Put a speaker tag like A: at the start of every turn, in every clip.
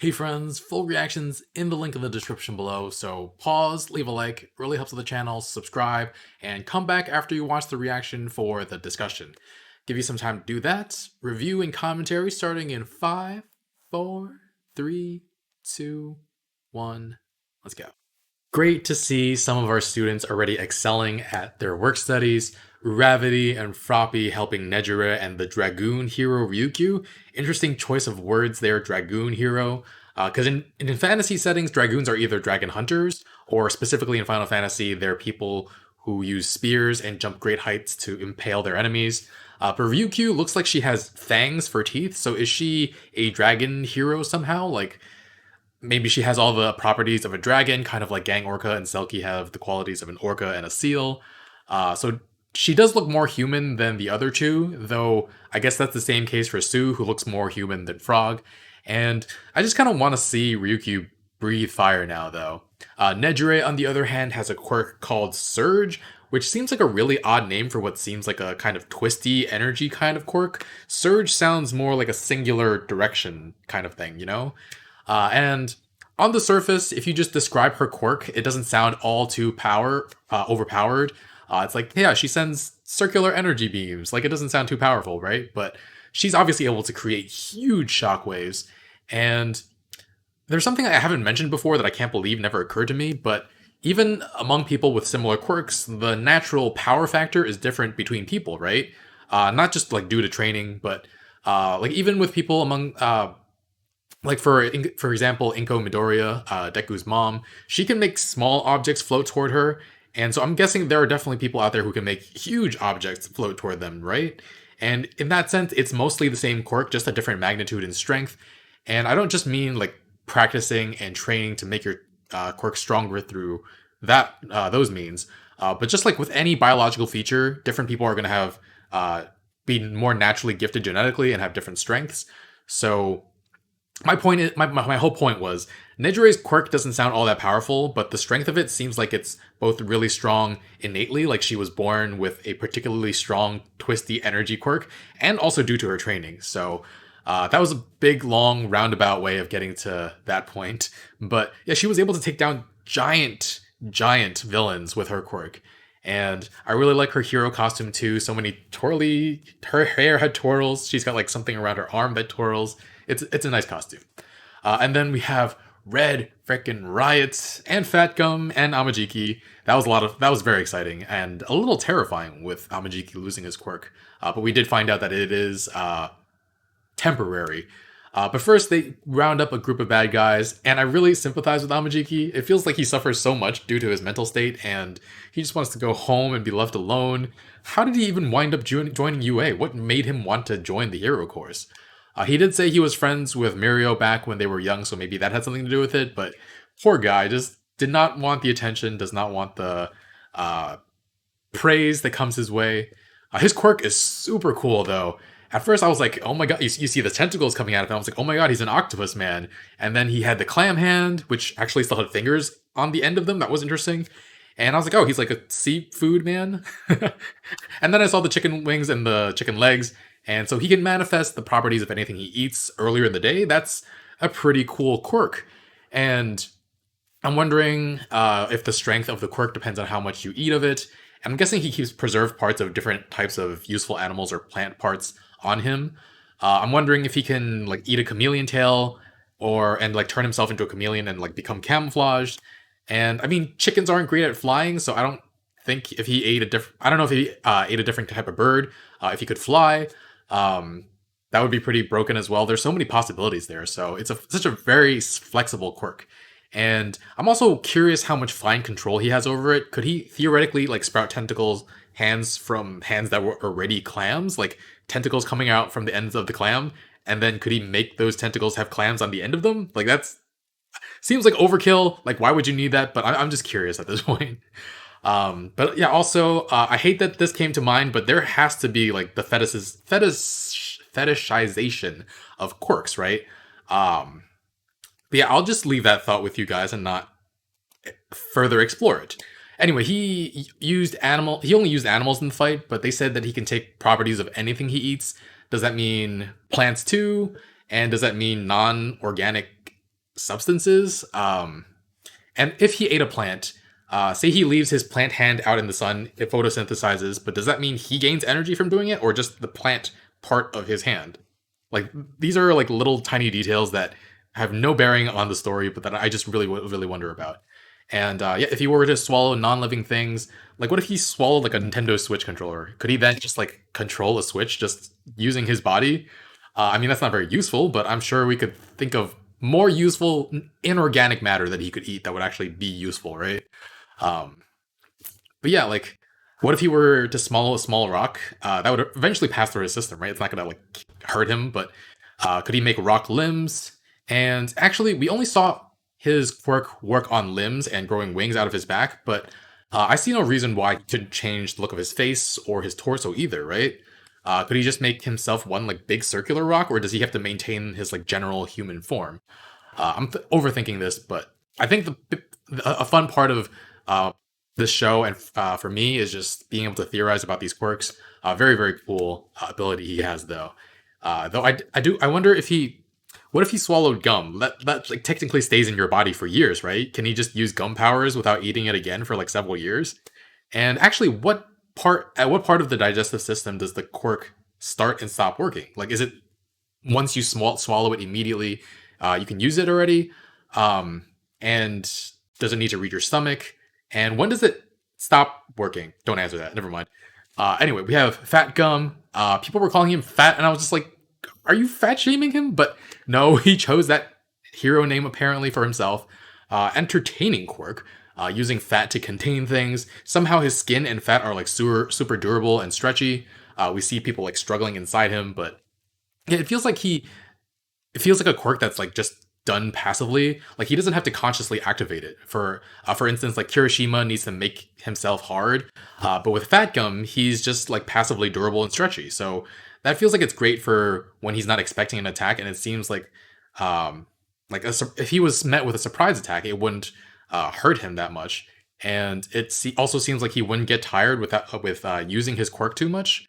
A: Hey friends, full reactions in the link in the description below, so pause, leave a like, really helps the channel, subscribe, and come back after you watch the reaction for the discussion. Give you some time to do that. Review and commentary starting in 5, 4, 3, 2, 1. Let's go. Great to see some of our students already excelling at their work studies. Ravity and Froppy helping Nejire and the Dragoon hero Ryukyu. Interesting choice of words there, Dragoon hero. Because in fantasy settings, Dragoons are either dragon hunters, or specifically in Final Fantasy, they're people who use spears and jump great heights to impale their enemies. But Ryukyu looks like she has fangs for teeth, so is she a dragon hero somehow? Like, maybe she has all the properties of a dragon, kind of like Gang Orca and Selkie have the qualities of an orca and a seal. So she does look more human than the other two, though I guess that's the same case for Sue, who looks more human than Frog. And I just kind of want to see Ryukyu breathe fire now, though. Nejire, on the other hand, has a quirk called Surge, which seems like a really odd name for what seems like a kind of twisty energy kind of quirk. Surge sounds more like a singular direction kind of thing, you know? And on the surface, if you just describe her quirk, it doesn't sound all too overpowered. It's like, yeah, she sends circular energy beams. Like, it doesn't sound too powerful, right? But she's obviously able to create huge shockwaves. And there's something I haven't mentioned before that I can't believe never occurred to me, but even among people with similar quirks, the natural power factor is different between people, right? Not just like due to training, but like even with people among like for example, Inko Midoriya, Deku's mom, she can make small objects float toward her, and so I'm guessing there are definitely people out there who can make huge objects float toward them, right? And in that sense, it's mostly the same quirk, just a different magnitude and strength. And I don't just mean like practicing and training to make your quirk stronger through that those means, but just like with any biological feature, different people are going to have be more naturally gifted genetically and have different strengths. So my point is, my whole point was Nejire's quirk doesn't sound all that powerful, but the strength of it seems like it's both really strong innately, like she was born with a particularly strong twisty energy quirk, and also due to her training. So that was a big, long, roundabout way of getting to that point. But yeah, she was able to take down giant villains with her quirk. And I really like her hero costume too. So many twirly, her hair had twirls. She's got like something around her arm that twirls. It's a nice costume. And then we have Red frickin' Riot and Fat Gum and Amajiki. That was very exciting and a little terrifying with Amajiki losing his quirk. But we did find out that it is temporary. But first, they round up a group of bad guys, and I really sympathize with Amajiki. It feels like he suffers so much due to his mental state, and he just wants to go home and be left alone. How did he even wind up joining UA? What made him want to join the hero course? He did say he was friends with Mirio back when they were young, so maybe that had something to do with it, but poor guy just did not want the attention, does not want the praise that comes his way. His quirk is super cool, though. At first, I was like, oh my god, you see the tentacles coming out of him. I was like, oh my god, he's an octopus man. And then he had the clam hand, which actually still had fingers on the end of them. That was interesting. And I was like, oh, he's like a seafood man. And then I saw the chicken wings and the chicken legs. And so he can manifest the properties of anything he eats earlier in the day. That's a pretty cool quirk. And I'm wondering if the strength of the quirk depends on how much you eat of it. And I'm guessing he keeps preserved parts of different types of useful animals or plant parts on him. I'm wondering if he can like eat a chameleon tail and like turn himself into a chameleon and like become camouflaged. And I mean, chickens aren't great at flying, so I don't think if he ate I don't know if he ate a different type of bird, if he could fly. That would be pretty broken as well. There's so many possibilities there. So it's such a very flexible quirk. And I'm also curious how much fine control he has over it. Could he theoretically like sprout tentacles hands from hands that were already clams? Like tentacles coming out from the ends of the clam? And then could he make those tentacles have clams on the end of them? Like that's seems like overkill. Like why would you need that? But I'm just curious at this point. But yeah, also, I hate that this came to mind, but there has to be like the fetishization of quirks, right? But yeah, I'll just leave that thought with you guys and not further explore it. Anyway, he only used animals in the fight, but they said that he can take properties of anything he eats. Does that mean plants too? And does that mean non-organic substances. And if he ate a plant, say he leaves his plant hand out in the sun, it photosynthesizes, but does that mean he gains energy from doing it, or just the plant part of his hand? Like, these are like little tiny details that have no bearing on the story, but that I just really wonder about. And yeah, if he were to swallow non-living things, like what if he swallowed like a Nintendo Switch controller? Could he then just like control a Switch just using his body? I mean, that's not very useful, but I'm sure we could think of more useful inorganic matter that he could eat that would actually be useful, right? Um, but yeah, like, what if he were to swallow a small rock? That would eventually pass through his system, right? It's not gonna like hurt him, but could he make rock limbs? And actually, we only saw his quirk work on limbs and growing wings out of his back, but I see no reason why he couldn't change the look of his face or his torso either, right? Could he just make himself one like big circular rock, or does he have to maintain his like general human form? I'm overthinking this, but I think a fun part of uh, this show and for me is just being able to theorize about these quirks. Very cool ability he has though. Though I wonder if he what if he swallowed gum? That like technically stays in your body for years, right? Can he just use gum powers without eating it again for like several years? And actually, what part of the digestive system does the quirk start and stop working? Like, is it once you swallow it immediately, you can use it already? And does it need to reach your stomach? And when does it stop working? Don't answer that. Never mind. Anyway, we have fat gum. People were calling him fat, and I was just like, are you fat shaming him? But no, he chose that hero name apparently for himself. Entertaining quirk, using fat to contain things. Somehow his skin and fat are like super durable and stretchy. We see people like struggling inside him, but yeah, it feels like a quirk that's like just done passively. Like he doesn't have to consciously activate it. For instance, like Kirishima needs to make himself hard, but with Fat Gum, he's just like passively durable and stretchy. So that feels like it's great for when he's not expecting an attack, and it seems like if he was met with a surprise attack, it wouldn't hurt him that much. And also seems like he wouldn't get tired with using his quirk too much.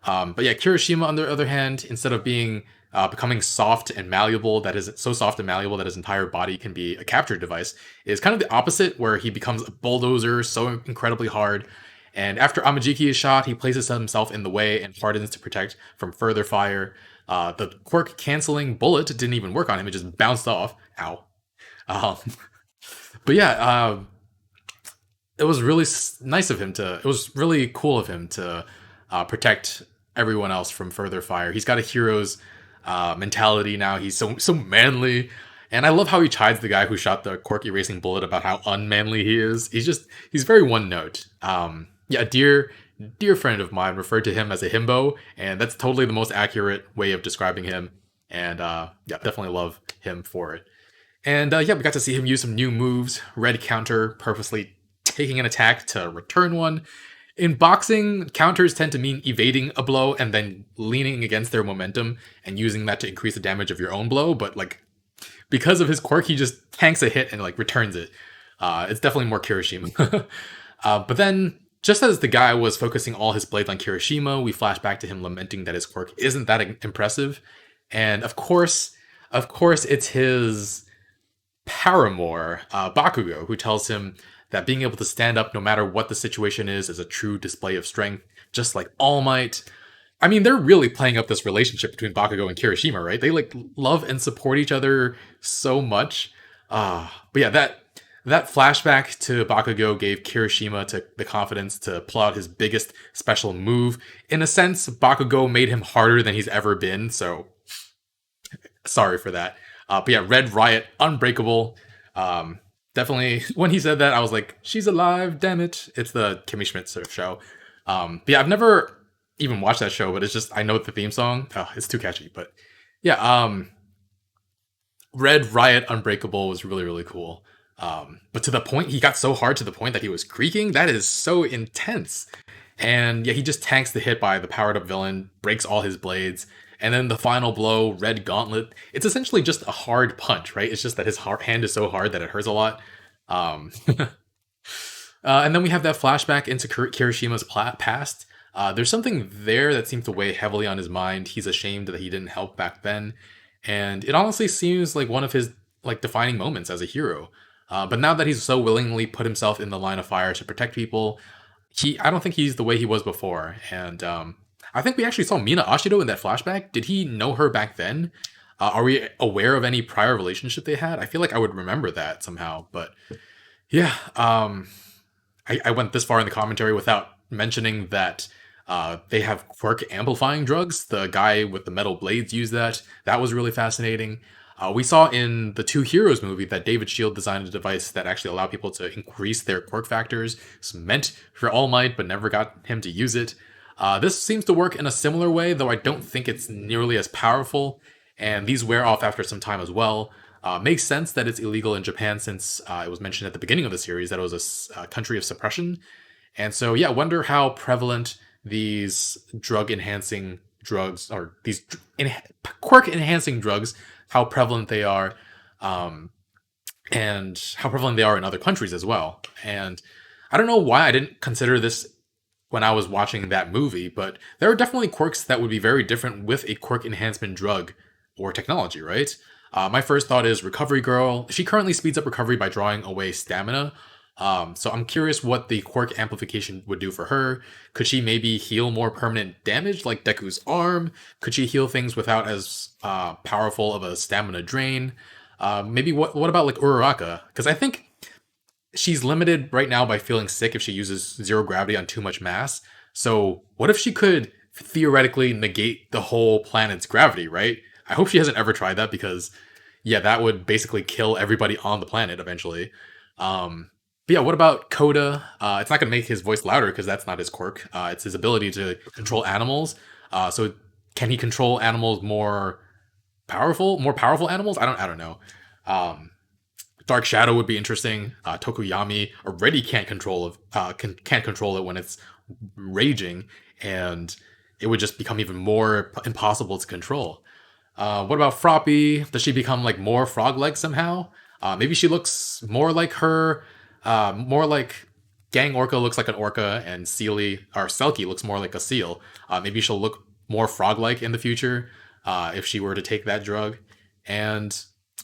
A: But yeah, Kirishima, on the other hand, instead of becoming soft and malleable, that is so soft and malleable that his entire body can be a capture device, is kind of the opposite, where he becomes a bulldozer, so incredibly hard. And after Amajiki is shot, he places himself in the way and hardens to protect from further fire. The quirk-canceling bullet didn't even work on him; it just bounced off. Ow. Um, but yeah, it was really nice of him to. It was really cool of him to protect everyone else from further fire. He's got a hero's mentality now. He's so manly, and I love how he chides the guy who shot the quirk-erasing bullet about how unmanly he is. He's very one note. Yeah, a dear friend of mine referred to him as a himbo, and that's totally the most accurate way of describing him. And yeah, definitely love him for it. And yeah, we got to see him use some new moves. Red counter, purposely taking an attack to return one. In boxing, counters tend to mean evading a blow and then leaning against their momentum and using that to increase the damage of your own blow. But like, because of his quirk, he just tanks a hit and like returns it. It's definitely more Kirishima. But then, just as the guy was focusing all his blades on Kirishima, we flash back to him lamenting that his quirk isn't that impressive. And of course, it's his paramour, Bakugo, who tells him that being able to stand up no matter what the situation is a true display of strength, just like All Might. I mean, they're really playing up this relationship between Bakugo and Kirishima, right? They like love and support each other so much. But yeah, that flashback to Bakugo gave Kirishima the confidence to pull out his biggest special move. In a sense, Bakugo made him harder than he's ever been, so sorry for that. But yeah, Red Riot, unbreakable. Definitely, when he said that, I was like, she's alive, damn it. It's the Kimmy Schmidt sort of show. But yeah, I've never even watched that show, but it's just, I know the theme song. Oh, it's too catchy. But yeah, Red Riot Unbreakable was really cool. But to the point, he got so hard to the point that he was creaking. That is so intense. And yeah, he just tanks the hit by the powered up villain, breaks all his blades. And then the final blow, Red Gauntlet, it's essentially just a hard punch, right? It's just that his hand is so hard that it hurts a lot. And then we have that flashback into Kirishima's past. There's something there that seems to weigh heavily on his mind. He's ashamed that he didn't help back then. And it honestly seems like one of his like defining moments as a hero. But now that he's so willingly put himself in the line of fire to protect people, I don't think he's the way he was before. And I think we actually saw Mina Ashido in that flashback. Did he know her back then? Are we aware of any prior relationship they had? I feel like I would remember that somehow. But yeah, I went this far in the commentary without mentioning that they have quirk amplifying drugs. The guy with the metal blades used that. That was really fascinating. We saw in the Two Heroes movie that David Shield designed a device that actually allowed people to increase their quirk factors. It's meant for All Might, but never got him to use it. This seems to work in a similar way, though I don't think it's nearly as powerful, and these wear off after some time as well. Makes sense that it's illegal in Japan since it was mentioned at the beginning of the series that it was a country of suppression. And so, yeah, wonder how prevalent these drug enhancing drugs or these quirk enhancing drugs, how prevalent they are, um, and how prevalent they are in other countries as well. And I don't know why I didn't consider this when I was watching that movie, but there are definitely quirks that would be very different with a quirk enhancement drug or technology, right? My first thought is Recovery Girl. She currently speeds up recovery by drawing away stamina. So I'm curious what the quirk amplification would do for her. Could she maybe heal more permanent damage like Deku's arm? Could she heal things without as powerful of a stamina drain? Maybe what about like Uraraka? Because I think she's limited right now by feeling sick if she uses zero gravity on too much mass. So what if she could theoretically negate the whole planet's gravity, right? I hope she hasn't ever tried that because, yeah, that would basically kill everybody on the planet eventually. But yeah, what about Coda? It's not going to make his voice louder because that's not his quirk. It's his ability to control animals. So can he control animals more powerful animals? I don't know. Dark Shadow would be interesting. Tokuyami already can't control it when it's raging, and it would just become even more impossible to control. What about Froppy? Does she become like more frog-like somehow? Maybe she looks more like her, more like Gang Orca looks like an orca, and Selkie looks more like a seal. Maybe she'll look more frog-like in the future if she were to take that drug. And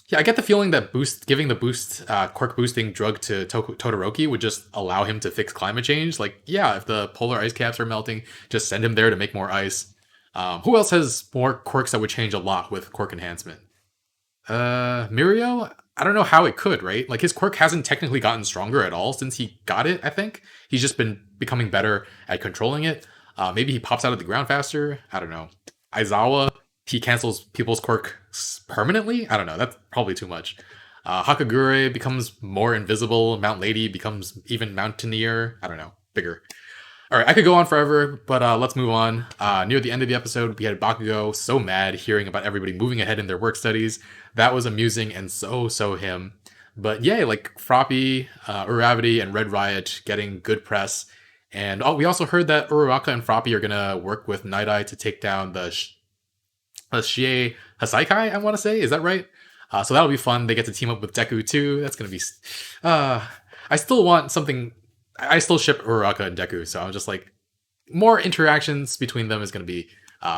A: yeah, I get the feeling that giving the quirk boosting drug to Todoroki would just allow him to fix climate change. Like, yeah, if the polar ice caps are melting, just send him there to make more ice. Who else has more quirks that would change a lot with quirk enhancement? Mirio? I don't know how it could, right? Like, his quirk hasn't technically gotten stronger at all since he got it, I think. He's just been becoming better at controlling it. Maybe he pops out of the ground faster. I don't know. Aizawa, he cancels people's quirks permanently? I don't know. That's probably too much. Hakagure becomes more invisible. Mount Lady becomes even mountaineer. I don't know. Bigger. All right, I could go on forever, but let's move on. Near the end of the episode, we had Bakugo so mad hearing about everybody moving ahead in their work studies. That was amusing and so him. But yay, like Froppy, Uravity, and Red Riot getting good press. And we also heard that Uraraka and Froppy are going to work with Night Eye to take down the Shie Hasaikai, I want to say. Is that right? So that'll be fun. They get to team up with Deku too. That's going to be... I still want something... I still ship Uraraka and Deku, so I'm just like... More interactions between them is going to be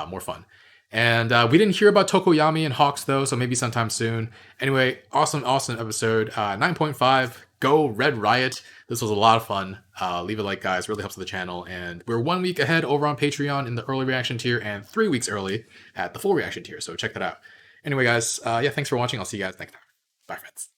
A: more fun. And we didn't hear about Tokoyami and Hawks, though, so maybe sometime soon. Anyway, awesome episode. 9.5. Go Red Riot. This was a lot of fun. Leave a like, guys. Really helps with the channel. And we're 1 week ahead over on Patreon in the early reaction tier and 3 weeks early at the full reaction tier. So check that out. Anyway, guys, yeah, thanks for watching. I'll see you guys next time. Bye, friends.